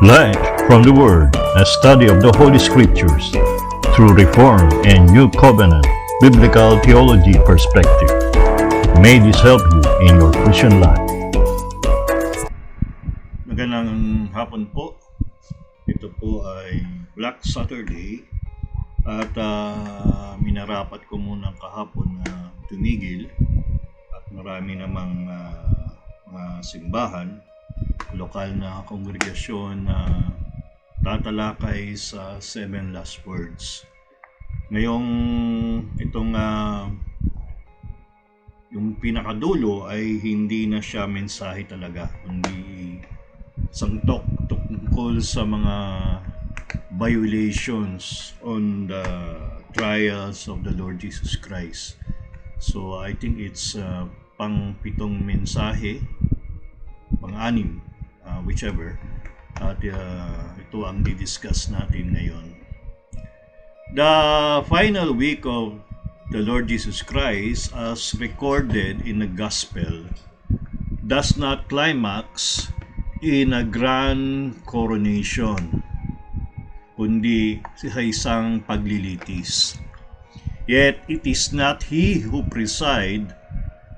Light from the Word, a study of the Holy Scriptures through Reformed and New Covenant Biblical Theology perspective. May this help you in your Christian life. Magandang hapon po. Ito po ay Black Saturday at minarapat ko muna kahapon na tumigil at marami namang mga simbahan, lokal na kongregasyon na tatalakay sa 7 last words. Ngayong itong yung pinakadulo ay hindi na siya mensahe talaga, kundi santok tungkol sa mga violations on the trials of the Lord Jesus Christ. So I think it's pang-pitong mensahe, pang-anim, whichever, at ito ang didiscuss natin ngayon. The final week of the Lord Jesus Christ, as recorded in the Gospel, does not climax in a grand coronation, kundi sa isang paglilitis. Yet it is not he who preside,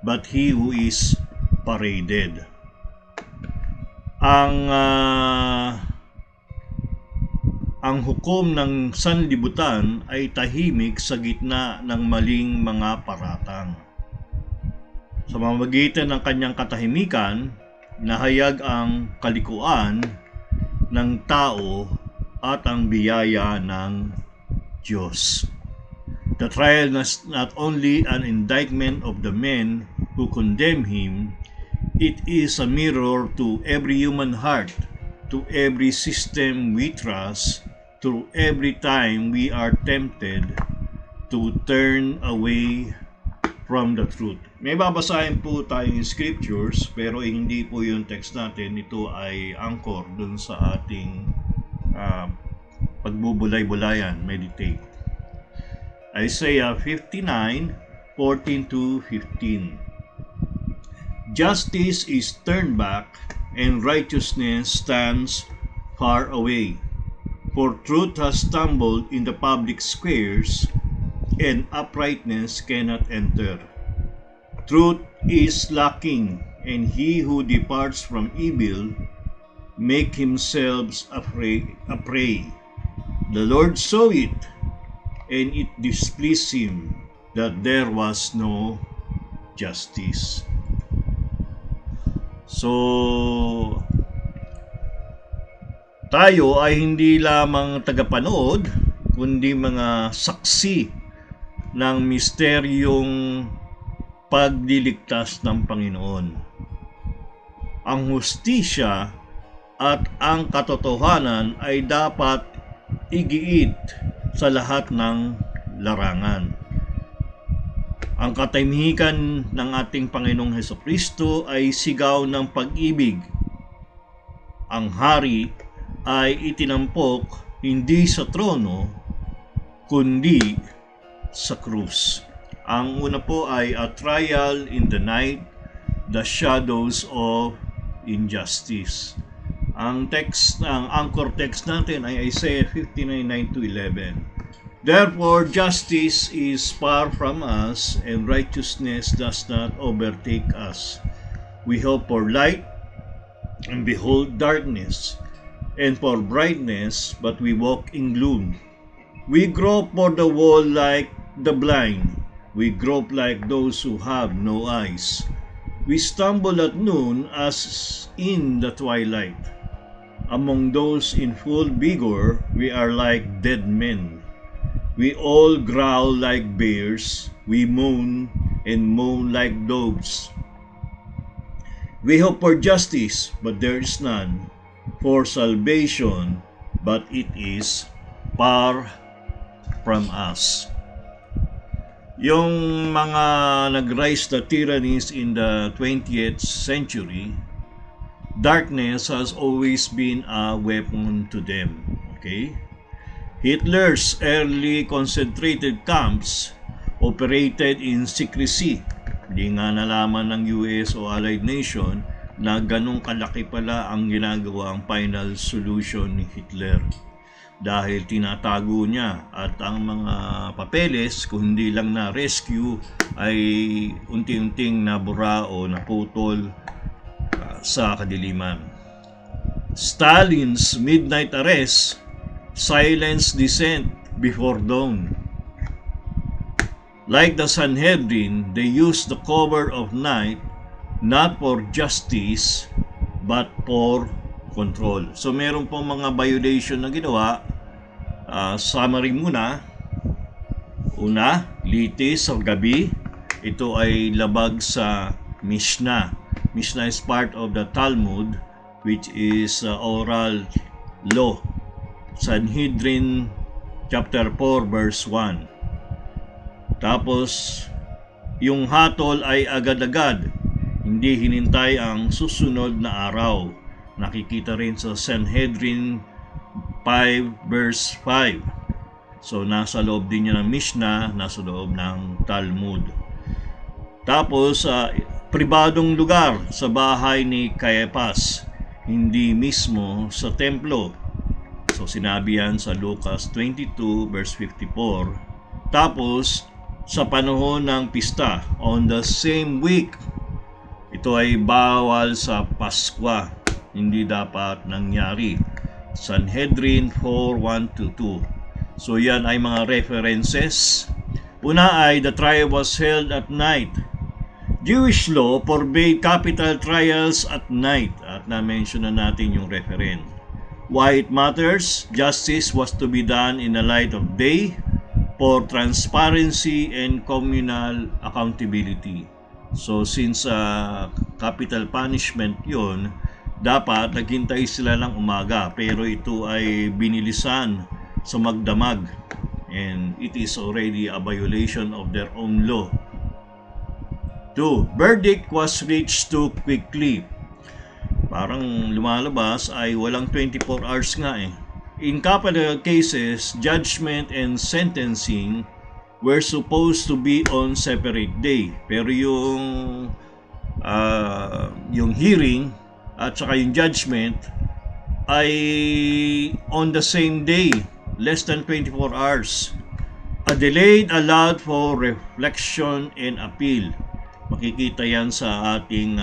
but he who is paraded. Ang hukom ng sanlibutan ay tahimik sa gitna ng maling mga paratang. Sa pamamagitan ng kanyang katahimikan, nahayag ang kalikuan ng tao at ang biyaya ng Diyos. The trial is not only an indictment of the men who condemn him, it is a mirror to every human heart, to every system we trust, to every time we are tempted to turn away from the truth. May babasahin po tayong scriptures, pero hindi po yung text natin. Ito ay anchor dun sa ating pagbubulay-bulayan, meditate. Isaiah 59:14-15. Justice is turned back, and righteousness stands far away. For truth has stumbled in the public squares, and uprightness cannot enter. Truth is lacking, and he who departs from evil make himself a prey. The Lord saw it, and it displeased him that there was no justice. So, tayo ay hindi lamang tagapanood, kundi mga saksi ng misteryong pagliligtas ng Panginoon. Ang hustisya at ang katotohanan ay dapat igiit sa lahat ng larangan. Ang katahimikan ng ating Panginoong Hesukristo ay sigaw ng pag-ibig. Ang hari ay itinampok hindi sa trono, kundi sa krus. Ang una po ay a trial in the night, the shadows of injustice. Ang anchor text natin ay Isaiah 59:9-11. Therefore, justice is far from us, and righteousness does not overtake us. We hope for light, and behold darkness, and for brightness, but we walk in gloom. We grope for the wall like the blind. We grope like those who have no eyes. We stumble at noon as in the twilight. Among those in full vigor, we are like dead men. We all growl like bears. We moan and moan like dogs. We hope for justice, but there is none. For salvation, but it is far from us. Yung mga nag-rise na tyrannies in the 20th century, darkness has always been a weapon to them. Okay? Hitler's early concentrated camps operated in secrecy. Hindi nga nalaman ng US o Allied Nation na ganong kalaki pala ang ginagawang final solution ni Hitler. Dahil tinatago niya at ang mga papeles, kung hindi lang na rescue, ay unti-unting nabura o naputol sa kadiliman. Stalin's midnight arrest, silence dissent before dawn. Like the Sanhedrin, they used the cover of night not for justice but for control. So meron pong mga violation na ginawa. Summary muna. Una, litis sa gabi. Ito ay labag sa Mishnah. Mishnah is part of the Talmud, which is oral law. Sanhedrin chapter 4 verse 1. Tapos yung hatol ay agad-agad, hindi hinintay ang susunod na araw. Nakikita rin sa Sanhedrin 5 verse 5. So nasa loob din niya ng Mishnah, nasa loob ng Talmud. Tapos pribadong lugar sa bahay ni Caiaphas, hindi mismo sa templo. So sinabi yan sa Lucas 22 verse 54. Tapos sa panahon ng pista, on the same week, ito ay bawal sa Paskwa, hindi dapat nangyari. Sanhedrin 4:1-2. So yan ay mga references. Una ay the trial was held at night. Jewish law forbade capital trials at night. At na-mention na natin yung reference. Why it matters? Justice was to be done in the light of day for transparency and communal accountability. So since capital punishment yon, dapat naghintay sila ng umaga, pero ito ay binilisan sa magdamag, and it is already a violation of their own law. 2. Verdict was reached too quickly. Parang lumalabas ay walang 24 hours nga eh. In capital cases, judgment and sentencing were supposed to be on separate day. Pero yung hearing at saka yung judgment ay on the same day, less than 24 hours. A delay allowed for reflection and appeal. Makikita yan sa ating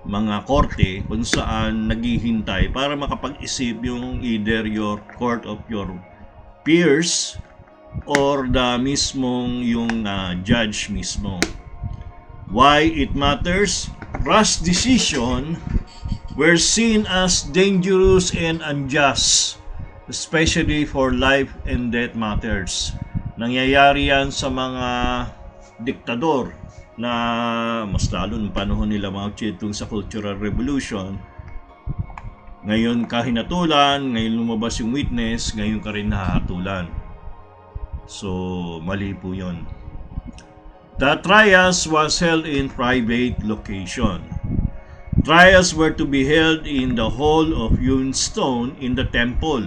mga korte kung saan naghihintay para makapag-isip yung either your court of your peers or the mismong yung judge mismo. Why it matters? Rash decision were seen as dangerous and unjust, especially for life and death matters. Nangyayari yan sa mga diktador na mas lalo ng panahon nila Mao Zedong sa Cultural Revolution. Ngayon kahinatulan, ngayon lumabas yung witness, ngayon ka rin nahahatulan. So, mali po yun. The trials was held in private location. Trials were to be held in the hall of hewn stone in the temple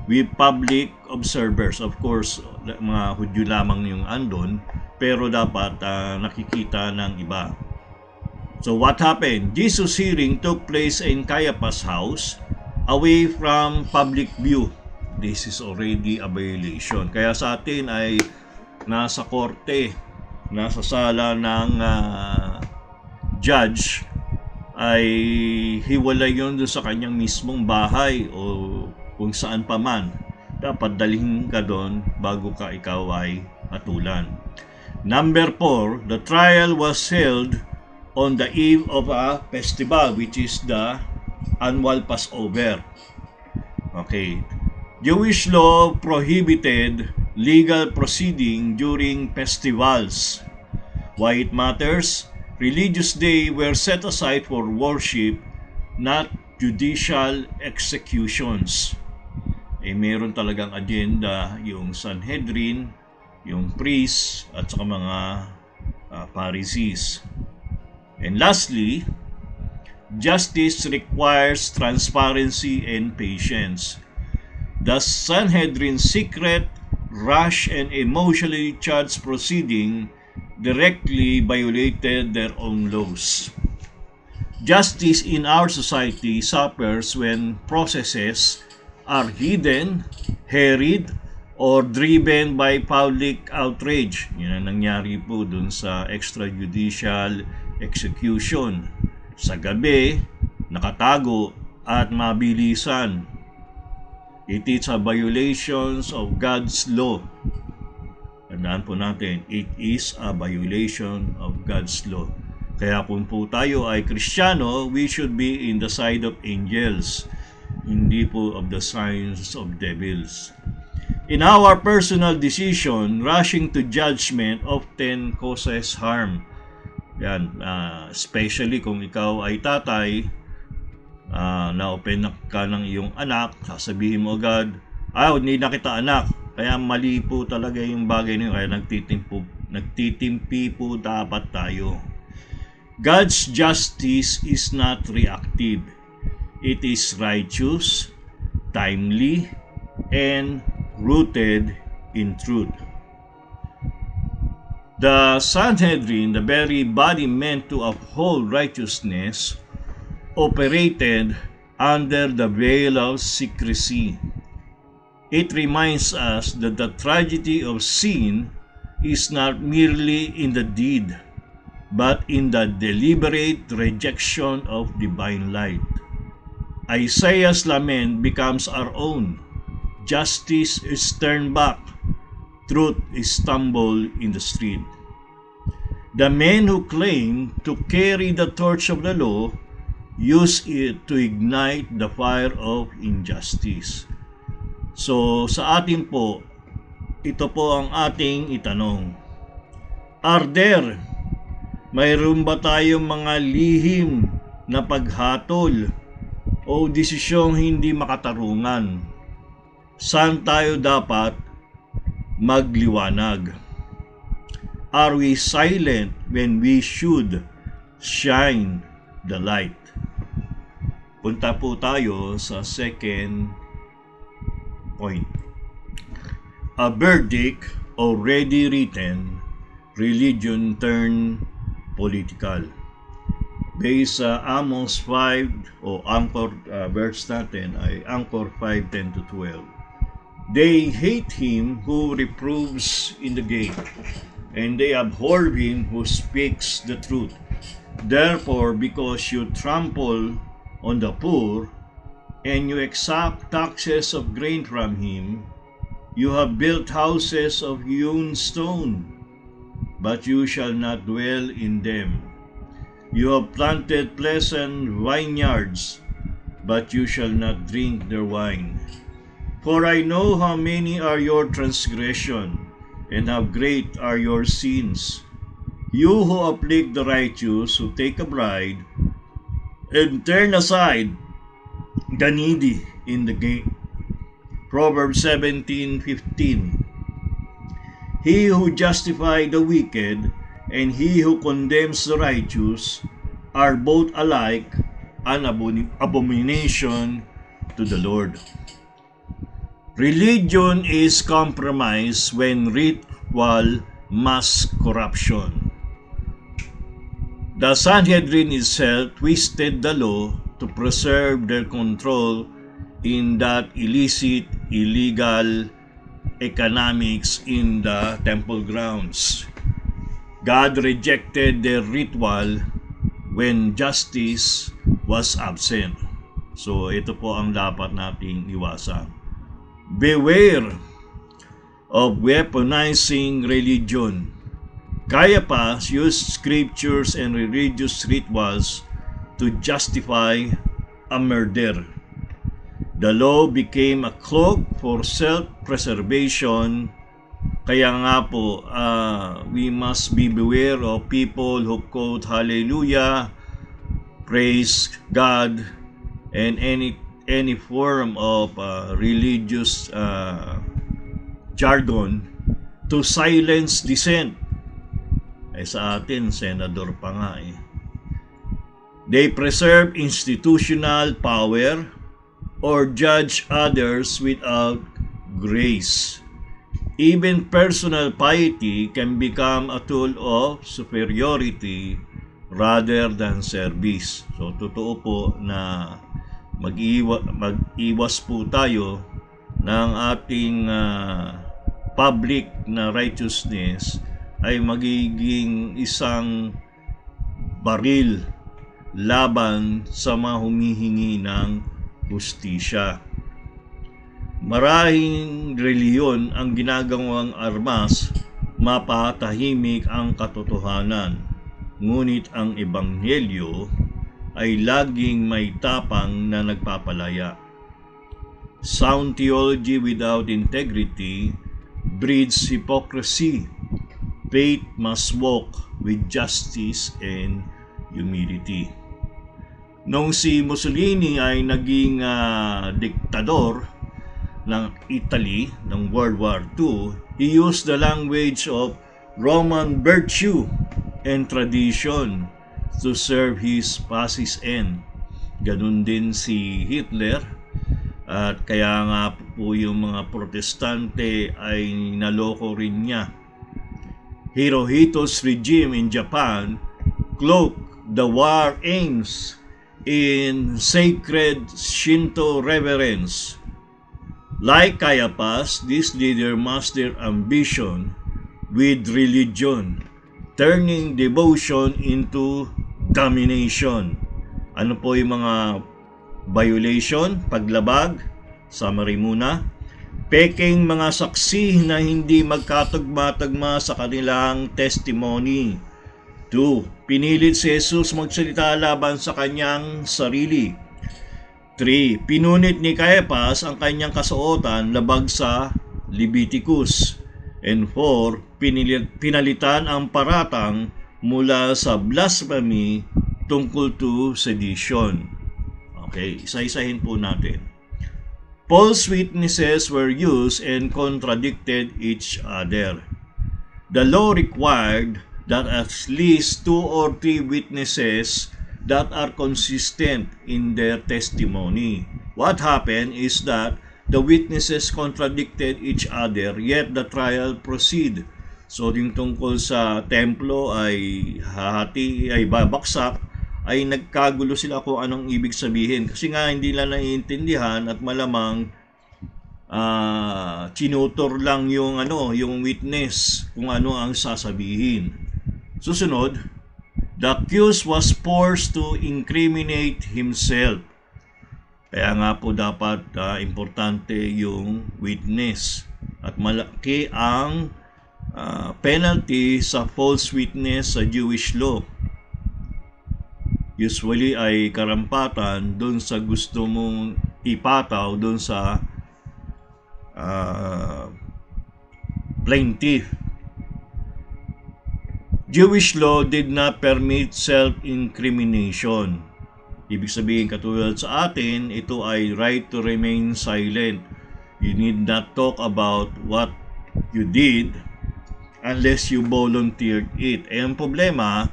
with public observers. Of course, mga Hudyo lamang yung andon, pero dapat nakikita ng iba. So what happened? Jesus' hearing took place in Caiaphas' house, away from public view. This is already a violation. Kaya sa atin ay nasa korte, nasa sala ng judge, ay hiwalay yun doon sa kanyang mismong bahay o kung saan pa man. Dapat dalhin ka doon bago ka ikaw ay hatulan. Number 4, the trial was held on the eve of a festival, which is the annual Passover. Okay. Jewish law prohibited legal proceeding during festivals. Why it matters? Religious days were set aside for worship, not judicial executions. Meron talagang agenda yung Sanhedrin, yung priests at saka mga Pharisees. And lastly, justice requires transparency and patience. The Sanhedrin's secret, rash, and emotionally charged proceeding directly violated their own laws. Justice in our society suffers when processes are hidden, harried, or driven by public outrage. Yan ang nangyari po dun sa extrajudicial execution. Sa gabi, nakatago at mabilisan. It is a violation of God's law. Tandaan po natin, it is a violation of God's law. Kaya kung po tayo ay Kristiyano, we should be in the side of angels, hindi po of the signs of devils. In our personal decision, rushing to judgment often causes harm. Yan, especially kung ikaw ay tatay, na-open ka ng iyong anak, sasabihin mo agad, hindi na kita anak. Kaya mali po talaga yung bagay niyo, kaya nagtitimpi po dapat tayo. God's justice is not reactive. It is righteous, timely, and rooted in truth. The Sanhedrin, the very body meant to uphold righteousness, operated under the veil of secrecy. It reminds us that the tragedy of sin is not merely in the deed, but in the deliberate rejection of divine light. Isaiah's lament becomes our own. Justice is turned back. Truth is stumbled in the street. The men who claim to carry the torch of the law use it to ignite the fire of injustice. So sa atin po, ito po ang ating itanong. Mayroon ba tayong mga lihim na paghatol o desisyong hindi makatarungan? Saan tayo dapat magliwanag? Are we silent when we should shine the light? Punta po tayo sa second point. A verdict already written, religion turned political. Based sa Amos 5 o anchor verse natin ay Anchor 5:10 to 12. They hate him who reproves in the gate, and they abhor him who speaks the truth. Therefore, because you trample on the poor, and you exact taxes of grain from him, you have built houses of hewn stone, but you shall not dwell in them. You have planted pleasant vineyards, but you shall not drink their wine. For I know how many are your transgressions, and how great are your sins. You who afflict the righteous, who take a bride, and turn aside the needy in the gate. Proverbs 17:15. He who justifies the wicked and he who condemns the righteous are both alike an abomination to the Lord. Religion is compromised when ritual mass corruption. The Sanhedrin itself twisted the law to preserve their control in that illicit, illegal economics in the temple grounds. God rejected their ritual when justice was absent. So ito po ang dapat nating iwasan. Beware of weaponizing religion. Caiaphas used scriptures and religious rituals to justify a murder. The law became a cloak for self-preservation. Kaya nga po, we must be beware of people who quote hallelujah, praise God, and any form of religious jargon to silence dissent. Sa atin, senador pa nga eh. They preserve institutional power or judge others without grace. Even personal piety can become a tool of superiority rather than service. So totoo po na mag-iwas po tayo ng ating public na righteousness ay magiging isang baril laban sa mga humihingi ng hustisya. Maraming reliyon ang ginagawang armas mapatahimik ang katotohanan, ngunit ang ebanghelyo ay laging may tapang na nagpapalaya. Sound theology without integrity breeds hypocrisy. Faith must walk with justice and humility. Nung si Mussolini ay naging diktador ng Italy ng World War II, he used the language of Roman virtue and tradition to serve his fascist end. Ganun din si Hitler, at kaya nga po yung mga protestante ay naloko rin niya. Hirohito's regime in Japan cloaked the war aims in sacred Shinto reverence. Like Caiaphas, this leader mastered ambition with religion, turning devotion into domination. Ano po yung mga violation, paglabag? Summary muna. Peking mga saksi na hindi magkatugma-tugma sa kanilang testimony. 2. Pinilit si Jesus magsalita laban sa kanyang sarili. 3. Pinunit ni Caiaphas ang kanyang kasuotan labag sa Leviticus. And 4. Pinalitan ang paratang mula sa blasphemy tungkol to sedition. Okay, isa-isahin po natin. False witnesses were used and contradicted each other. The law required that at least 2 or 3 witnesses that are consistent in their testimony. What happened is that the witnesses contradicted each other, yet the trial proceed. So yung tungkol sa templo ay babaksak, ay nagkagulo sila kung anong ibig sabihin. Kasi nga hindi nila naiintindihan at malamang chinutor lang yung witness kung ano ang sasabihin. Susunod, the accused was forced to incriminate himself. Kaya nga po dapat importante yung witness. At malaki ang penalty sa false witness sa Jewish law. Usually ay karampatan doon sa gusto mong ipataw doon sa plaintiff. Jewish law did not permit self-incrimination. Ibig sabihin, katulad sa atin, ito ay right to remain silent. You need not talk about what you did unless you volunteered it. Eh, ang problema,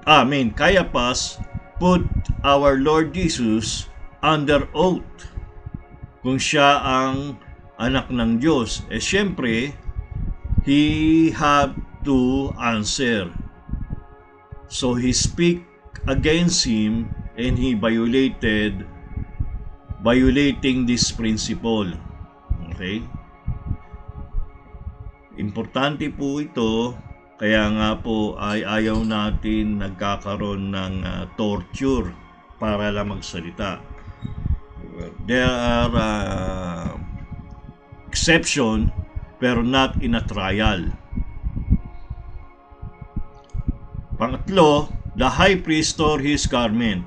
Caiaphas put our Lord Jesus under oath kung siya ang anak ng Diyos. Eh syempre, he had to answer. So he speak against him and he violating this principle. Okay? Importante po ito. Kaya nga po ay ayaw natin nagkakaroon ng torture para lang magsalita. There are exception pero not in a trial. Pangatlo, the high priest tore his garment.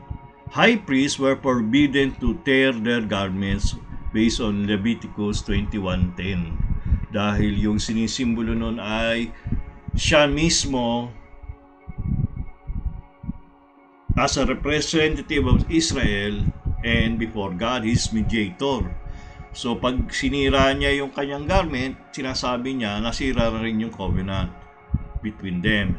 High priests were forbidden to tear their garments based on Leviticus 21:10. Dahil yung sinisimbolo nun ay siya mismo as a representative of Israel and before God, his mediator. So pag sinira niya yung kanyang garment, sinasabi niya nasira na rin yung covenant between them.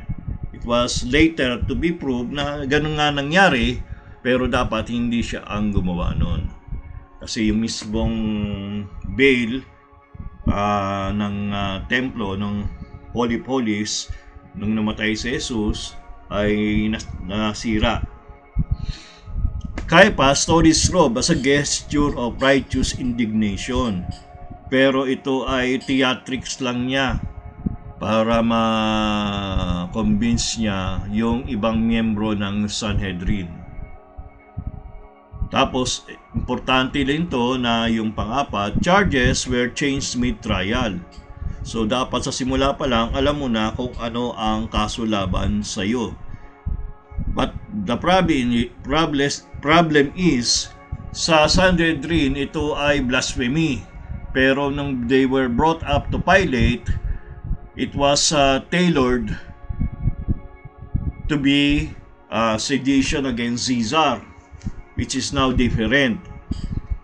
It was later to be proved na ganun nga nangyari, pero dapat hindi siya ang gumawa nun. Kasi yung mismong veil ng templo, ng Holy of Holies, nung namatay si Jesus ay nasira. Caiaphas saw this robe as a gesture of righteous indignation. Pero ito ay theatrics lang niya para ma-convince niya yung ibang miyembro ng Sanhedrin. Tapos, importante din to na yung pang-apat, charges were changed mid-trial. So, dapat sa simula pa lang, alam mo na kung ano ang kaso laban sa'yo. But the problem is, sa Sanhedrin, ito ay blasphemy. Pero nung they were brought up to Pilate, it was tailored to be sedition against Caesar, which is now different.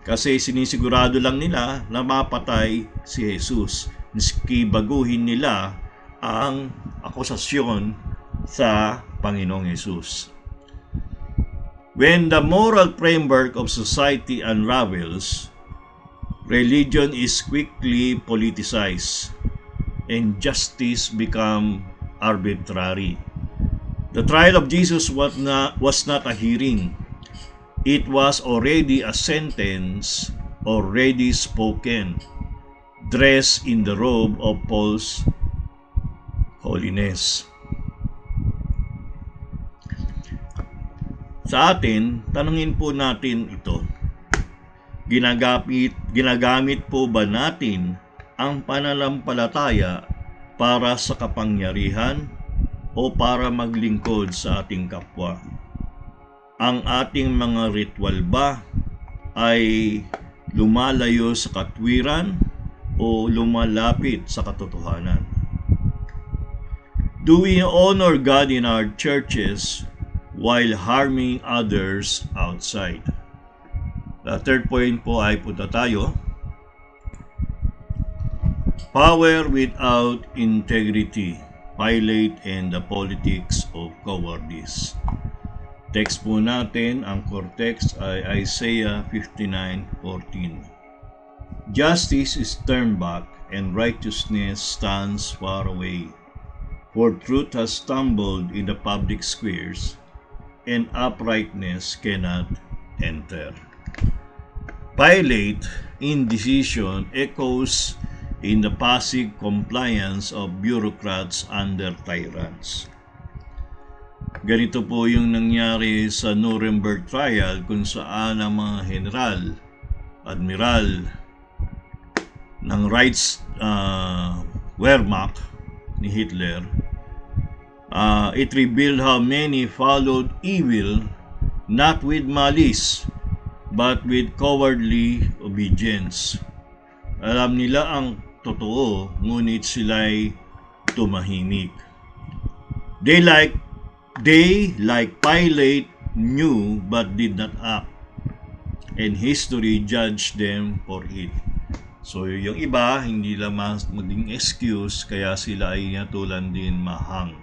Kasi sinisigurado lang nila na mapatay si Jesus. Miski baguhin nila ang akusasyon sa Panginoong Jesus. When the moral framework of society unravels, religion is quickly politicized and justice become arbitrary. The trial of Jesus was not a hearing. It was already a sentence already spoken, dressed in the robe of false holiness. Sa atin, tanungin po natin ito. Ginagamit po ba natin ang pananampalataya para sa kapangyarihan o para maglingkod sa ating kapwa? Ang ating mga ritual ba ay lumalayo sa katwiran o lumalapit sa katotohanan? Do we honor God in our churches while harming others outside? The third point po ay punta tayo. Power without integrity, Pilate and the politics of cowardice. Text po natin, ang core text ay Isaiah 59:14. Justice is turned back and righteousness stands far away. For truth has stumbled in the public squares and uprightness cannot enter. Pilate indecision echoes in the passive compliance of bureaucrats under tyrants. Ganito po yung nangyari sa Nuremberg trial kung saan ang mga general, admiral ng Wehrmacht ni Hitler, it revealed how many followed evil not with malice but with cowardly obedience. Alam nila ang totoo, ngunit sila'y tumahimik. They like Pilate knew but did not act, and history judged them for it. So yung iba, hindi lang maging excuse, kaya sila ay natulan din mahang.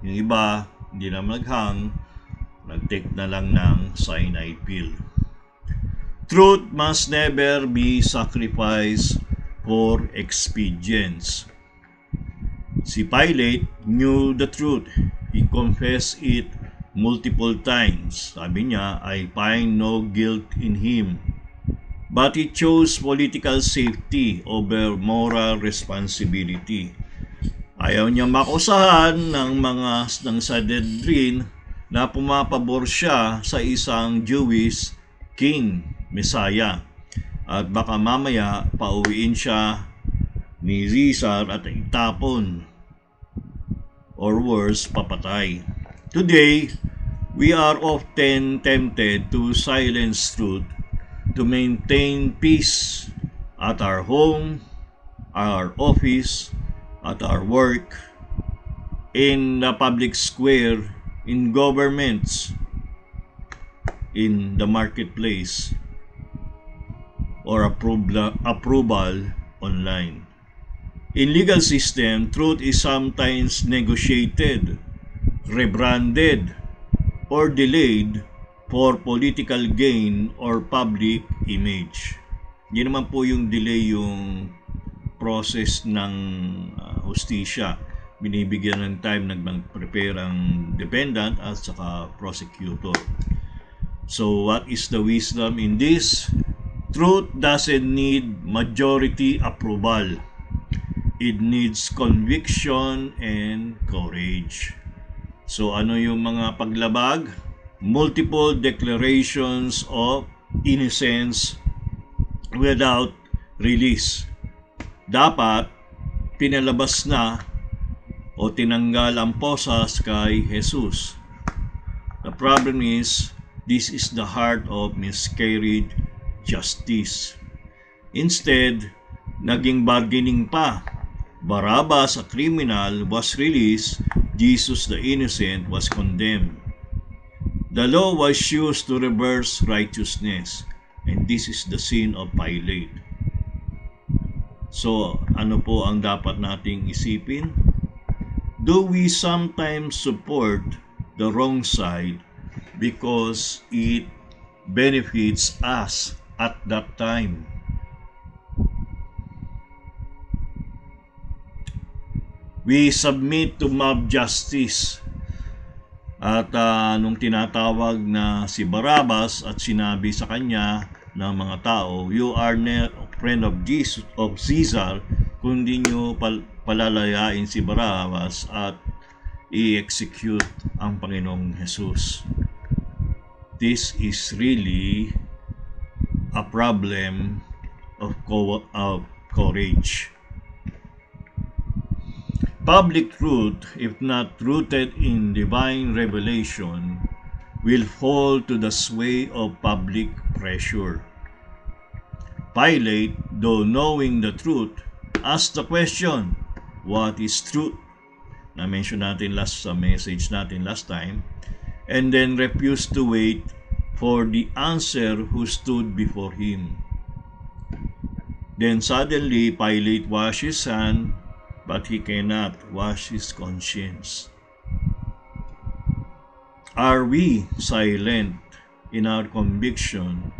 Yung iba, hindi na maghang, nag-take na lang ng cyanide pill. Truth must never be sacrificed for expedience. Si Pilate knew the truth. He confessed it multiple times. Sabi niya, I find no guilt in him. But he chose political safety over moral responsibility. Ayaw niya makusahan ng Sanhedrin na pumapabor siya sa isang Jewish king, Messiah. At baka mamaya pauwiin siya ni Caesar at itapon, or worse, papatay. Today, we are often tempted to silence truth to maintain peace at our home, our office, at our work, in the public square, in governments, in the marketplace, or approval online. In legal system, truth is sometimes negotiated, rebranded, or delayed for political gain or public image. Hindi naman po yung delay yung process ng hustisya. binibigyan ng time nag-prepare ang defendant at saka prosecutor. So what is the wisdom in this? Truth doesn't need majority approval. It needs conviction and courage. So ano yung mga paglabag? Multiple declarations of innocence without release. Dapat pinalabas na o tinanggal ang posas kay Jesus. The problem is, this is the heart of miscarried justice. Instead, naging bargaining pa. Barabbas, a criminal, was released. Jesus, the innocent, was condemned. The law was used to reverse righteousness, and this is the sin of Pilate. So, ano po ang dapat nating isipin? Do we sometimes support the wrong side because it benefits us at that time? We submit to mob justice. At nung tinatawag na si Barabbas at sinabi sa kanya ng mga tao, you are not a friend of Jesus, of Caesar, kundi nyo palalayain si Barabbas at i-execute ang Panginoong Jesus. This is really a problem of courage. Public truth, if not rooted in divine revelation, will fall to the sway of public pressure. Pilate, though knowing the truth, asked the question, what is truth? Na-mention natin sa message natin last time, and then refused to wait for the answer who stood before him. Then suddenly Pilate washed his hand, but he cannot wash his conscience. Are we silent in our conviction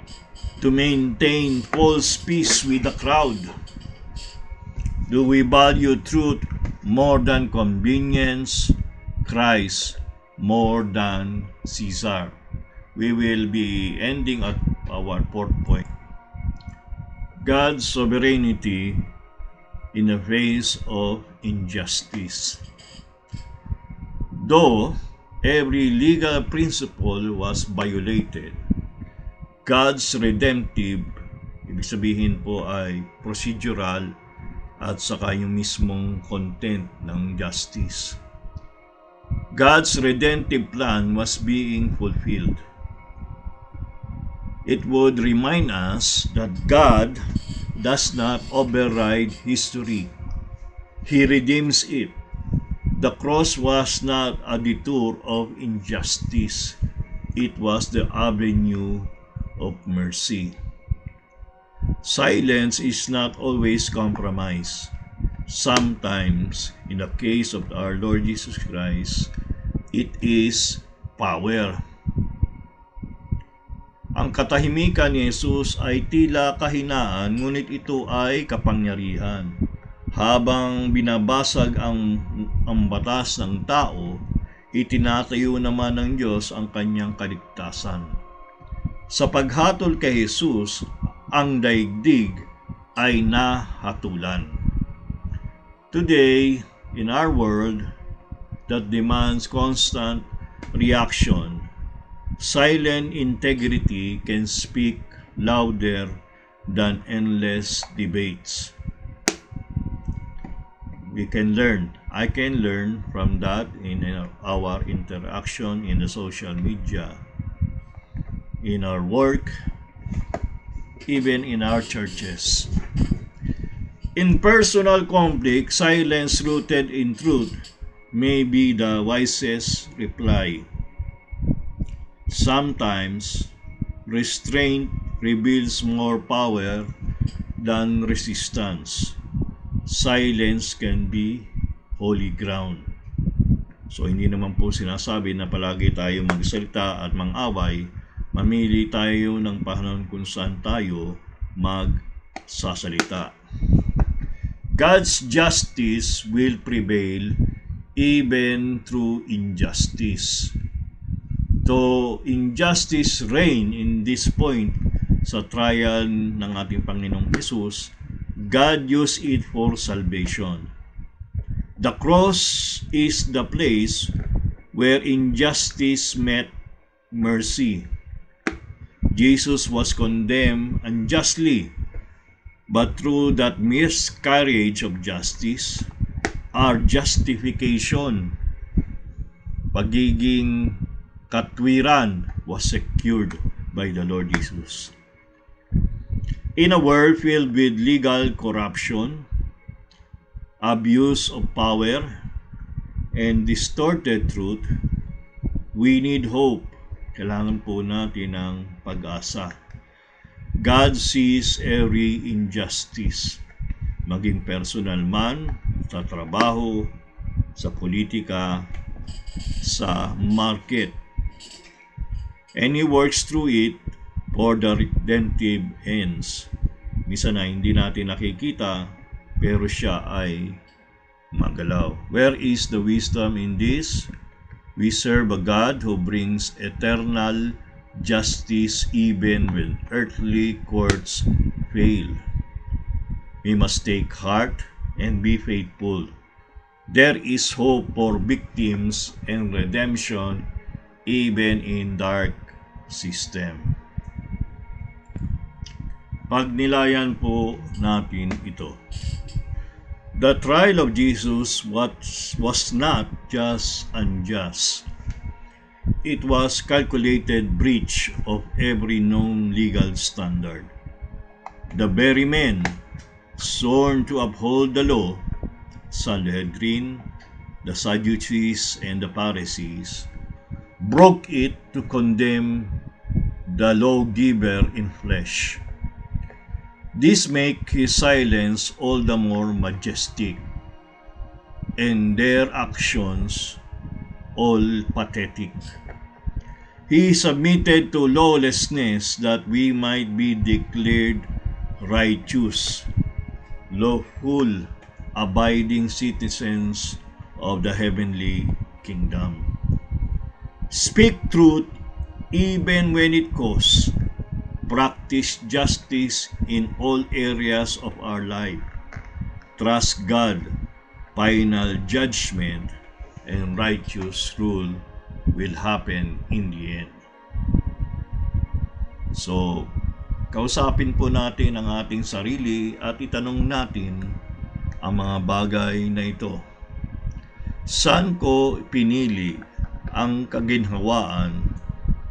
to maintain false peace with the crowd? Do we value truth more than convenience, Christ more than Caesar? We will be ending at our fourth point. God's sovereignty in the face of injustice. Though every legal principle was violated, God's redemptive, ibig sabihin po ay procedural at saka yung mismong content ng justice. God's redemptive plan was being fulfilled. It would remind us that God does not override history. He redeems it. The cross was not a detour of injustice. It was the avenue of mercy. Silence is not always compromise. Sometimes, in the case of our Lord Jesus Christ, it is power. Ang katahimikan ni Jesus ay tila kahinaan, ngunit ito ay kapangyarihan. Habang binabasag ang batas ng tao, itinatayo naman ng Diyos ang kanyang kaligtasan. Sa paghatol kay Jesus, ang daigdig ay nahatulan. Today, in our world that demands constant reaction, silent integrity can speak louder than endless debates. I can learn from that in our interaction in the social media, in our work, even in our churches. In personal conflict, silence rooted in truth may be the wisest reply. Sometimes, restraint reveals more power than resistance. Silence can be holy ground. So, hindi naman po sinasabi na palagi tayo magsalita at mang-away. Mamili tayo ng panahon kung saan tayo magsasalita. God's justice will prevail even through injustice. Though injustice reign in this point sa trial ng ating Panginoong Jesus, God used it for salvation. The cross is the place where injustice met mercy. Jesus was condemned unjustly, but through that miscarriage of justice, our justification, pagiging katwiran, was secured by the Lord Jesus. In a world filled with legal corruption, abuse of power, and distorted truth, we need hope. Kailangan po natin ng pag-asa. God sees every injustice, maging personal man, sa trabaho, sa politika, sa market. And He works through it for the redemptive ends. Minsan na hindi natin nakikita, pero siya ay magalaw. Where is the wisdom in this? We serve a God who brings eternal justice even when earthly courts fail. We must take heart and be faithful. There is hope for victims and redemption even in dark system. Pagnilayan po natin ito. The trial of Jesus was not just unjust. It was calculated breach of every known legal standard. The very men sworn to uphold the law, Sanhedrin, the Sadducees, and the Pharisees, broke it to condemn the lawgiver in flesh. This make his silence all the more majestic, and their actions all pathetic. He submitted to lawlessness that we might be declared righteous, lawful, abiding citizens of the heavenly kingdom. Speak truth even when it costs. Practice justice in all areas of our life. Trust God, final judgment, and righteous rule will happen in the end. So, kausapin po natin ang ating sarili at itanong natin ang mga bagay na ito. Saan ko pinili ang kaginhawaan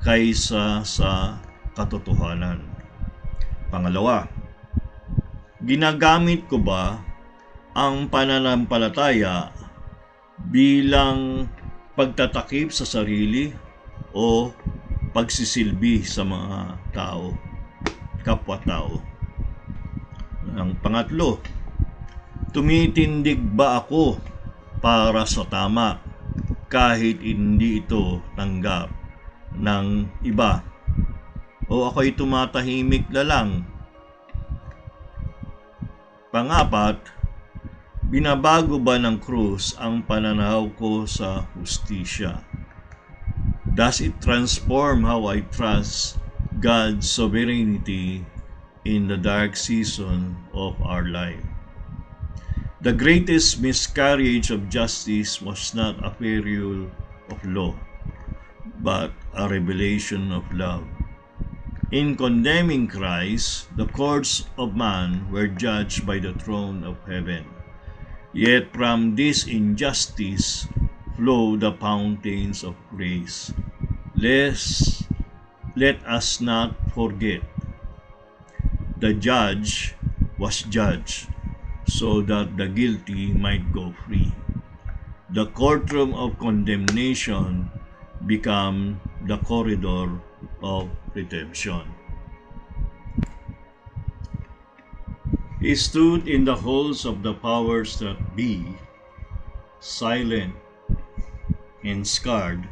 kaysa sa katotohanan? Pangalawa, ginagamit ko ba ang pananampalataya bilang pagtatakip sa sarili o pagsisilbi sa mga tao, kapwa-tao? Ang pangatlo, tumitindig ba ako para sa tama kahit hindi ito tanggap ng iba? O ako'y tumatahimik na lang? Pangapat, binabago ba ng krus ang pananaw ko sa hustisya? Does it transform how I trust God's sovereignty in the dark season of our life? The greatest miscarriage of justice was not a failure of law, but a revelation of love. In condemning Christ, the courts of man were judged by the throne of heaven. Yet from this injustice flow the fountains of grace. Let us not forget, the judge was judged so that the guilty might go free. The courtroom of condemnation became the corridor of redemption. He stood in the halls of the powers that be, silent and scarred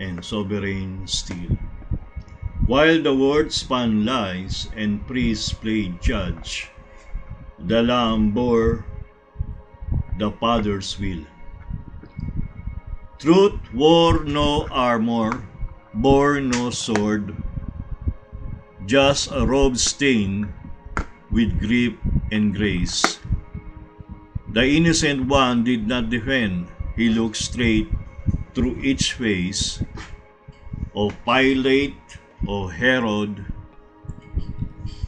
and sovereign still. While the world spun lies and priests played judge, the Lamb bore the Father's will. Truth wore no armor, bore no sword, just a robe stained with grief and grace. The innocent one did not defend, he looked straight through each face, O Pilate, O Herod,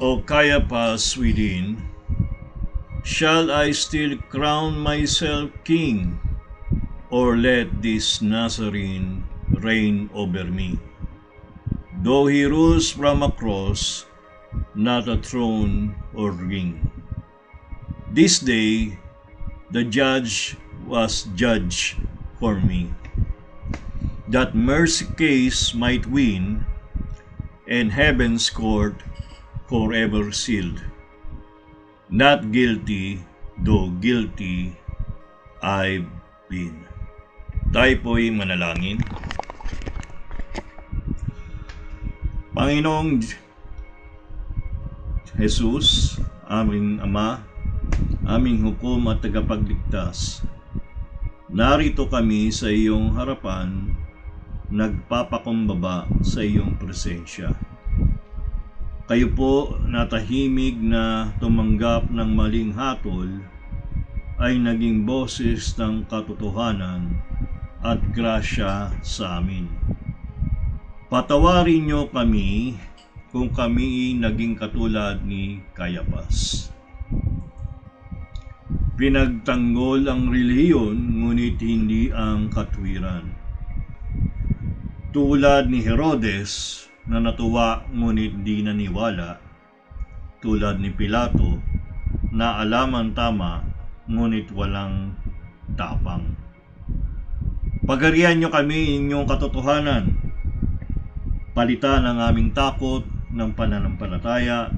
O Caiaphas within. Shall I still crown myself king, or let this Nazarene reign over me? Though he rules from a cross, not a throne or ring. This day the judge was judged for me, that mercy case might win, and heaven's court forever sealed. Not guilty, though guilty I've been. Tayo po'y manalangin. Panginoong Jesus, aming Ama, aming hukom at tagapagligtas, narito kami sa iyong harapan, nagpapakumbaba sa iyong presensya. Kayo po na tahimik na tumanggap ng maling hatol ay naging boses ng katotohanan at grasya sa amin. Patawarin niyo kami kung kami naging katulad ni Caiaphas. Pinagtanggol ang relihiyon ngunit hindi ang katwiran. Tulad ni Herodes na natuwa ngunit di naniwala, tulad ni Pilato na alaman tama ngunit walang tapang. Pagarian niyo kami inyong katotohanan, palitan ang aming takot ng pananampalataya,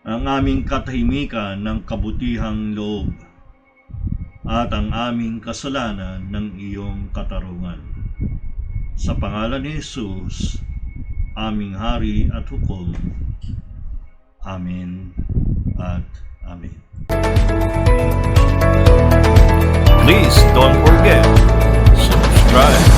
ang aming katahimikan ng kabutihang loob, at ang aming kasalanan ng iyong katarungan. Sa pangalan ni Jesus, aming Hari at Hukom. Amen at Amen. Please don't forget, subscribe.